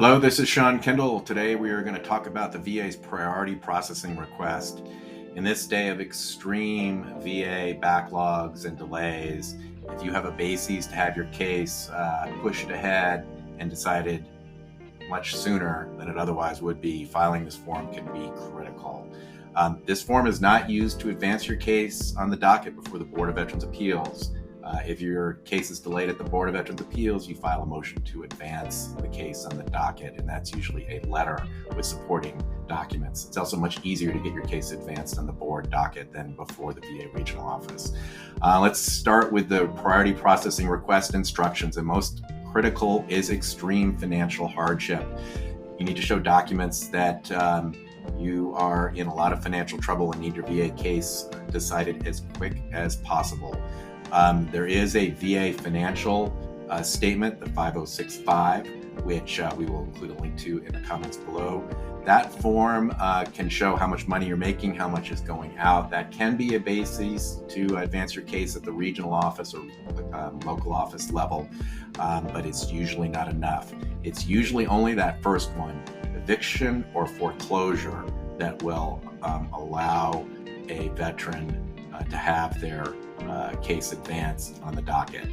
Hello, this is Sean Kendall. Today we are going to talk about the VA's priority processing request. In this day of extreme VA backlogs and delays, if you have a basis to have your case pushed ahead and decided much sooner than it otherwise would be, filing this form can be critical. This form is not used to advance your case on the docket before the Board of Veterans Appeals. If your case is delayed at the Board of Veterans Appeals, you file a motion to advance the case on the docket, and that's usually a letter with supporting documents. It's also much easier to get your case advanced on the board docket than before the VA regional office. Let's start with the priority processing request instructions, and most critical is extreme financial hardship. You need to show documents that you are in a lot of financial trouble and need your VA case decided as quick as possible. There is a VA financial statement, the 5065, which we will include a link to in the comments below. That form can show how much money you're making, how much is going out. That can be a basis to advance your case at the regional office or local office level, but it's usually not enough. It's usually only that first one, eviction or foreclosure, that will allow a veteran to have their case advanced on the docket.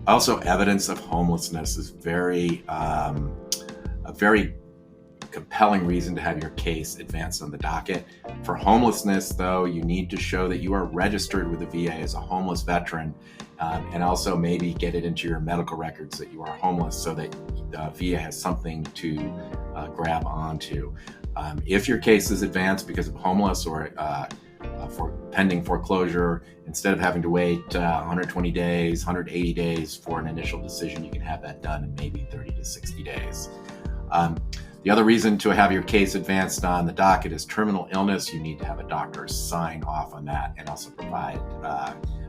Also, evidence of homelessness is a very compelling reason to have your case advanced on the docket. For homelessness, though, you need to show that you are registered with the VA as a homeless veteran, and also maybe get it into your medical records that you are homeless so that the VA has something to grab onto. If your case is advanced because of homeless or for pending foreclosure, instead of having to wait 120 days, 180 days for an initial decision, you can have that done in maybe 30 to 60 days. The other reason to have your case advanced on the docket is terminal illness. You need to have a doctor sign off on that and also provide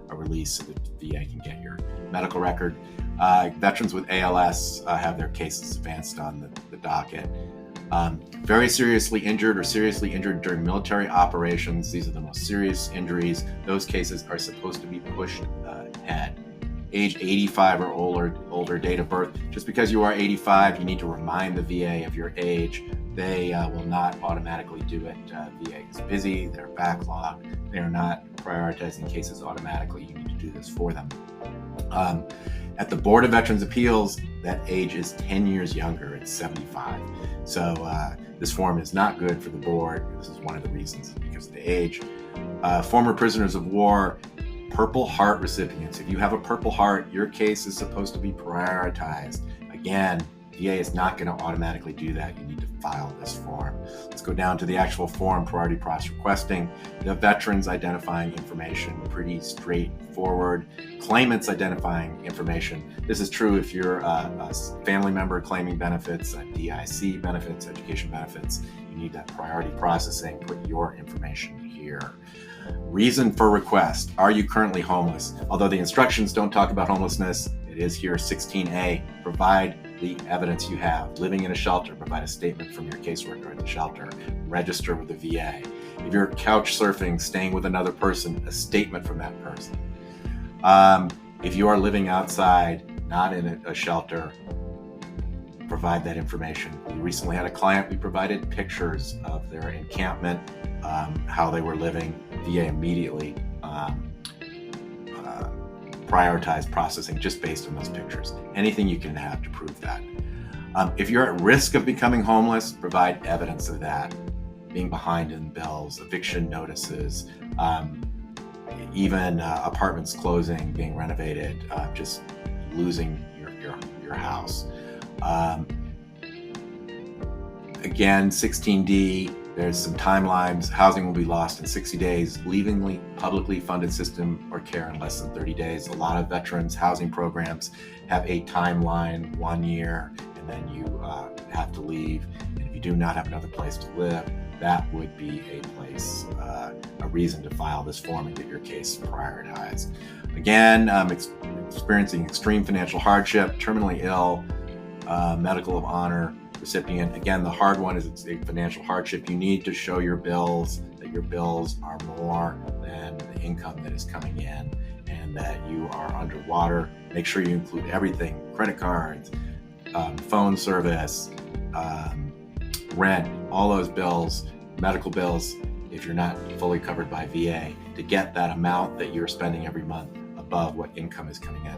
a release so that the VA can get your medical record. Veterans with ALS have their cases advanced on the docket. Very seriously injured or seriously injured during military operations. These are the most serious injuries. Those cases are supposed to be pushed ahead. Age 85 or older, date of birth. Just because you are 85, you need to remind the VA of your age. They will not automatically do it. VA is busy, they're backlogged. They are not prioritizing cases automatically. You need to do this for them. At the Board of Veterans Appeals, that age is 10 years younger. It's 75. So this form is not good for the board. This is one of the reasons, because of the age. Former prisoners of war, Purple Heart recipients. If you have a Purple Heart, your case is supposed to be prioritized. Again, VA is not going to automatically do that. You need to file this form. Let's go down to the actual form, priority process requesting. The veterans identifying information, pretty straightforward. Claimants identifying information. This is true if you're a family member claiming benefits, DIC benefits, education benefits. You need that priority processing. Put your information here. Reason for request. Are you currently homeless? Although the instructions don't talk about homelessness, it is here 16A. Provide the evidence you have. Living in a shelter, provide a statement from your caseworker at the shelter. Register with the VA. If you're couch surfing, staying with another person, a statement from that person. If you are living outside, not in a shelter, provide that information. We recently had a client, we provided pictures of their encampment, how they were living. VA immediately prioritized processing just based on those pictures. Anything you can have to prove that. If you're at risk of becoming homeless, provide evidence of that. Being behind in bills, eviction notices, even apartments closing, being renovated, just losing your house. Again, 16D, there's some timelines. Housing will be lost in 60 days. Leaving the publicly funded system or care in less than 30 days. A lot of veterans housing programs have a timeline, 1 year, and then you have to leave. And if you do not have another place to live, that would be a reason to file this form and get your case prioritized. Again, experiencing extreme financial hardship, terminally ill, medical of honor recipient. Again, the hard one is it's a financial hardship. You need to show your bills, that your bills are more than the income that is coming in, and that you are underwater. Make sure you include everything: credit cards, phone service, rent, all those bills, medical bills, if you're not fully covered by VA, to get that amount that you're spending every month above what income is coming in.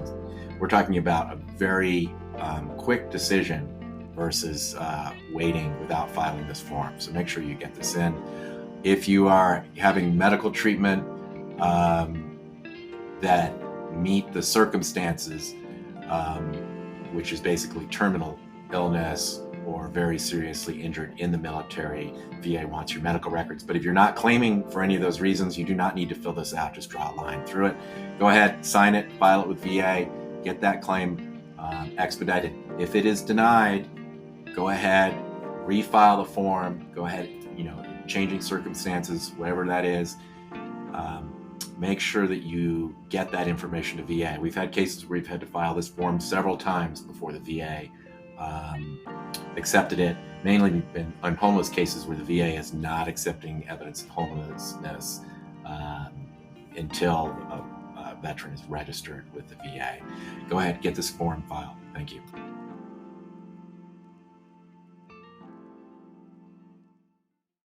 We're talking about a very quick decision versus waiting without filing this form. So make sure you get this in. If you are having medical treatment that meet the circumstances, which is basically terminal illness or very seriously injured in the military, VA wants your medical records. But if you're not claiming for any of those reasons, you do not need to fill this out. Just draw a line through it. Go ahead, sign it, file it with VA, get that claim expedited. If it is denied, go ahead, refile the form, go ahead, changing circumstances, whatever that is. Make sure that you get that information to VA. We've had cases where we've had to file this form several times before the VA accepted it. Mainly we've been on homeless cases where the VA is not accepting evidence of homelessness until a veteran is registered with the VA. Go ahead, get this form filed. Thank you.